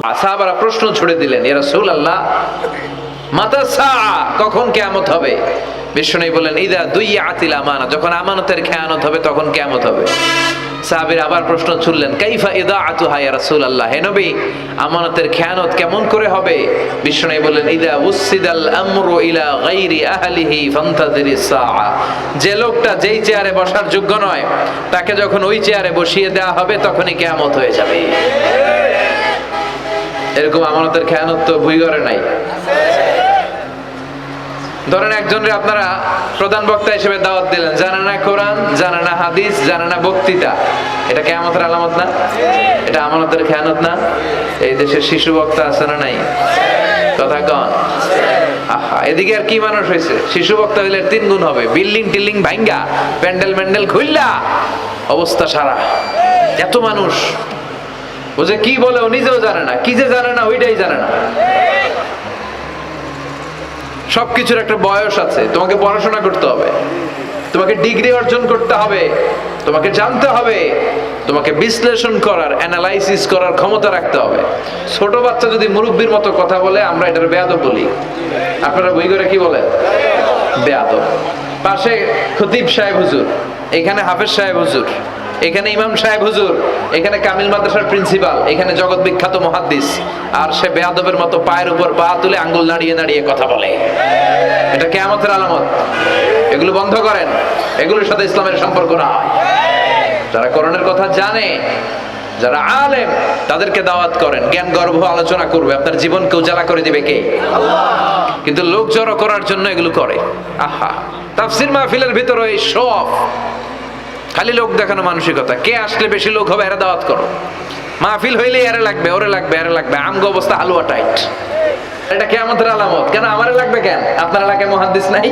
সাহাবারা প্রশ্ন ছুড়ে দিলেন, ইয়া রাসূলুল্লাহ মাতা সাআ, কখন কিয়ামত হবে? বিশ্বনবী বললেন, ইদা দুইয়াতিল আমানা, যখন আমানতের খেয়ানত হবে তখন কিয়ামত হবে। সাহাবীরা আবার প্রশ্ন ছুড়লেন, কাইফা ইদাআতুহা ইয়া রাসূলুল্লাহ, হে নবী আমানতের খেয়ানত কেমন করে হবে? বিশ্বনবী বললেন, ইদা উসিদাল আমরু ইলা গায়রি আহলিহি ফান্তাযিরিস সাআ, যে লোকটা যেই চেয়ারে বসার যোগ্য নয় তাকে যখন ওই চেয়ারে বসিয়ে দেওয়া হবে তখনই কিয়ামত হয়ে যাবে। এরকম আমানতের খেয়ানত তো ভুইগরে নাই। ধরেন একজনের আপনারা প্রধান বক্তা হিসেবে দাওয়াত দিলেন, জানে না কোরআন, জানে না হাদিস, জানে না বক্তৃতা, এটা কিয়ামতের আলামত না? এটা আমানতের খেয়ানত না? এই দেশে শিশু বক্তা আছে না নাই? কথা কন। আহা, এদিকে আর কি মানুষ হয়েছে? শিশু বক্তা হইলে 3 গুণ হবে, বিল্ডিং টিল্ডিং ভাঙ্গা, প্যান্ডেল ম্যান্ডেল খুললা, অবস্থা সারা। এত মানুষ ও যে কি বলে ও নিজেও জানে না, কি যে জানে না ওইটাই জানে না। সবকিছুর একটা বয়স আছে, তোমাকে পড়াশোনা করতে হবে, তোমাকে ডিগ্রি অর্জন করতে হবে, তোমাকে জানতে হবে, তোমাকে বিশ্লেষণ করার, অ্যানালাইসিস করার ক্ষমতা রাখতে হবে। ছোট বাচ্চা যদি মুরব্বির মতো কথা বলে আমরা এটার বেয়াদব বলি। আপনারা বই করে কি বলেন? বেয়াদব। পাশে খতিব সাহেব হুজুর, এখানে হাফেজ সাহেব হুজুর, এখানে ইমাম সাহেব হুজুর, এখানে কামিল মাদ্রাসার প্রিন্সিপাল, এখানে জগৎ বিখ্যাত মুহাদ্দিস, আর সে বেয়াদবের মতো পায়ের উপর পা তুলে আঙ্গুল নাড়িয়ে নাড়িয়ে কথা বলে। এটা কিয়ামতের আলামত। এগুলো বন্ধ করেন, এগুলোর সাথে ইসলামের সম্পর্ক না। যারা কোরআনের কথা জানে, যারা আলেম, তাদেরকে দাওয়াত করেন, জ্ঞান গর্ভ আলোচনা করবে, আপনার জীবনকে উজালা করে দিবে কে? আল্লাহ। কিন্তু লোক জড়ো করার জন্য এগুলো করে। আহা, তাফসীর মাহফিলের ভিতরে এই শো অফ, খালি লোক দেখানো মানসিকতা। কে আসলে বেশি লোক হবে এরা দাওয়াত করো। মাহফিল হইলে এরে লাগবে, ওরে লাগবে, এরে লাগবে, আমগো অবস্থা হালুয়া টাইট। এটা কিয়ামতের আলামত। কেন আমারে লাগবে কেন? আপনার এলাকায় মুহাদ্দিস নাই,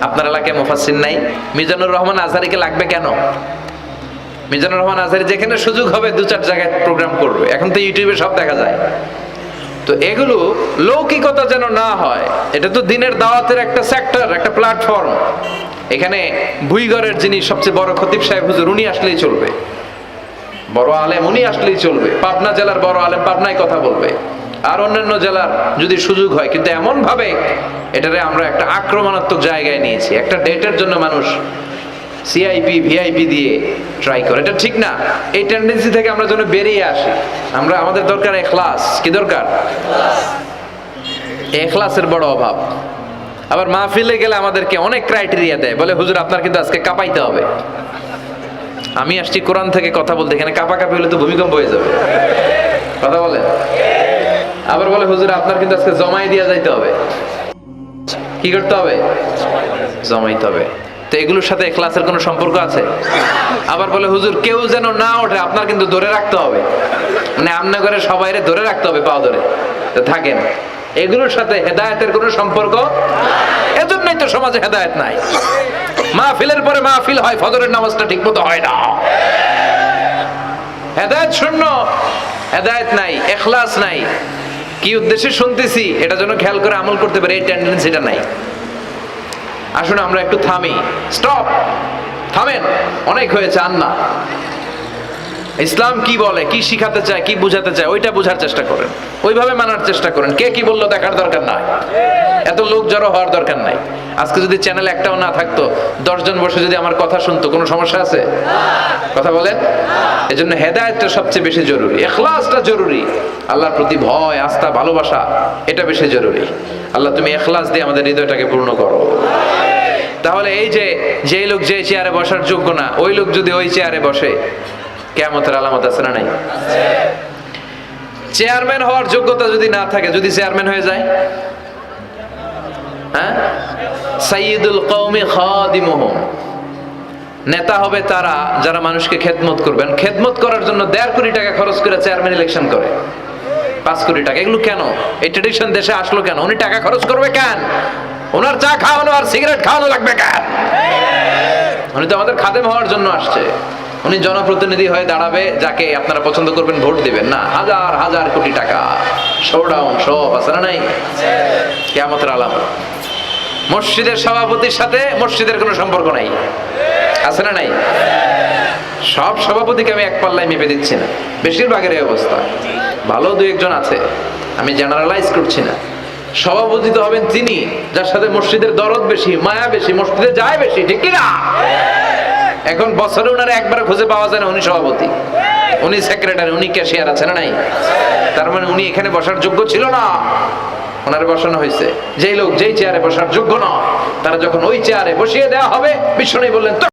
আপনার এলাকায় মুফাসসির নাই। মিজানুর রহমান আজহারীকে লাগবে কেন? মিজানুর রহমান আজহারী যেখানে সুযোগ হবে 2-4 জায়গায় প্রোগ্রাম করবে। এখন তো ইউটিউবে সব দেখা যায়। তো এগুলো লৌকিকতা যেন না হয়। এটা তো দিনের দাওয়াতের একটা সেক্টর, একটা প্ল্যাটফর্ম। এখানে ভুইগরের যিনি সবচেয়ে বড় খতিব সাহেব হুজুর, উনি আসলেই চলবে। বড় আলেম উনি আসলেই চলবে। পাবনা জেলার বড় আলেম পাবনায় কথা বলবে, আর অন্যান্য জেলার যদি সুযোগ হয়। কিন্তু এমন ভাবে এটারে আমরা একটা আক্রমণাত্মক জায়গায় নিয়েছি। একটা ডেটের জন্য মানুষ সিআইপি ভিআইপি দিয়ে ট্রাই করে, এটা ঠিক না। এই টেন্ডেন্সি থেকে আমরা যেন বেরিয়ে আসি। আমরা, আমাদের দরকার ইখলাস। কি দরকার? ইখলাসের বড় অভাব। আবার মাহফিলে গেলে আমাদেরকে অনেক ক্রাইটেরিয়া দেয়, বলে হুজুর আপনার কিন্তু আজকে কাঁপাইতে হবে। আমি আসছি কোরআন থেকে কথা বলতে, এখানে কাঁপাকাঁপি হলে তো ভূমিকম্প হয়ে যাবে। কথা বলেন। আবার বলে হুজুর আপনার কিন্তু আজকে জমাই দিয়ে যাইতে হবে। কি করতে হবে? জমাইতে হবে। তো এগুলোর সাথে ইখলাসের কোনো সম্পর্ক আছে? আবার বলে হুজুর কেউ যেন না ওঠে, আপনার কিন্তু ধরে রাখতে হবে, মানে আমনে করে সবাইরে ধরে রাখতে হবে, পা ধরে। তো থাকেন, এগুলোর সাথে হেদায়েতের কোনো সম্পর্ক। এজন্যই তো সমাজে হেদায়েত নাই। মাহফিলের পরে মাহফিল হয়, ফজরের নামাজটা ঠিকমতো হয় না। হেদায়েত শূন্য, হেদায়েত নাই, ইখলাস নাই। কি উদ্দেশ্যে শুনতেছি এটা যেন খেয়াল করে আমল করতে পারে, এই টেন্ডেন্সিটা নাই। আসুন আমরা একটু থামি। স্টপ, থামেন, অনেক হয়েছে। আন্না ইসলাম কি বলে, কি শিখাতে চায়, কি বুঝাতে চায়, ওইটা বোঝার চেষ্টা করেন, ওইভাবে মানার চেষ্টা করেন। কে কি বললো দেখার দরকার নাই, এত লোক জড়ো হওয়ার দরকার নাই। আজকে যদি চ্যানেল একটাও না থাকতো, 10 জন বসে যদি আমার কথা শুনতো, কোনো সমস্যা আছে? কথা বলেন। এজন্য হেদায়েতটা সবচেয়ে বেশি জরুরি, ইখলাসটা জরুরি, আল্লাহর প্রতি ভয়, আস্থা, ভালোবাসা, এটা বেশি জরুরি। আল্লাহ তুমি ইখলাস দিয়ে আমাদের হৃদয়টাকে পূর্ণ করো। তাহলে এই যে লোক যে চেয়ারে বসার যোগ্য না, ওই লোক যদি ওই চেয়ারে বসে, কিয়ামতের আলামত আছে না নাই? চেয়ারম্যান হওয়ার যোগ্যতা যদি না থাকে, যদি চেয়ারম্যান হয়ে যায়, হ্যাঁ, সাইয়্যিদুল কওমি খাদিমুহুম, নেতা হবে তারা যারা মানুষকে খেদমত করবেন। খেদমত করার জন্য 1.5 কোটি টাকা খরচ করে চেয়ারম্যান ইলেকশন করে, 5 কোটি টাকা। এগুলো কেন? এই ট্রেডিশন দেশে আসলো কেন? উনি টাকা খরচ করবে কেন? ওনার চা খাওয়ানো আর সিগারেট খাওয়ানো লাগবে কেন? উনি তো আমাদের খাদেম হওয়ার জন্য আসছে। উনি জনপ্রতিনিধি হয়ে দাঁড়াবে, যাকে আপনারা পছন্দ করবেন ভোট দিবেন না। হাজার হাজার কোটি টাকা, শোডাউন, সব আছে না নাই? কিয়ামতের আলামত। মসজিদের সভাপতির সাথে মসজিদের কোনো সম্পর্ক নাই, আছে না নাই? সব সভাপতিকে আমি এক পাল্লায় মেপে দিচ্ছি না, বেশিরভাগের এই অবস্থা। ভালো দুই একজন আছে, আমি জেনারেলাইজ করছি না। সভাপতি তো হবেন তিনি যার সাথে মসজিদের দরদ বেশি, মায়া বেশি, মসজিদে যায় বেশি, ঠিক কি না? এখন বছরে উনারে একবার খুঁজে পাওয়া যায় না উনি সভাপতি, উনি সেক্রেটারি, উনি ক্যাশিয়ার, আছে না নাই? তার মানে উনি এখানে বসার যোগ্য ছিল না, ওনারে বসানো হয়েছে। যেই লোক যেই চেয়ারে বসার যোগ্য নয়, তারা যখন ওই চেয়ারে বসিয়ে দেওয়া হবে, বিষ্ণু বললেন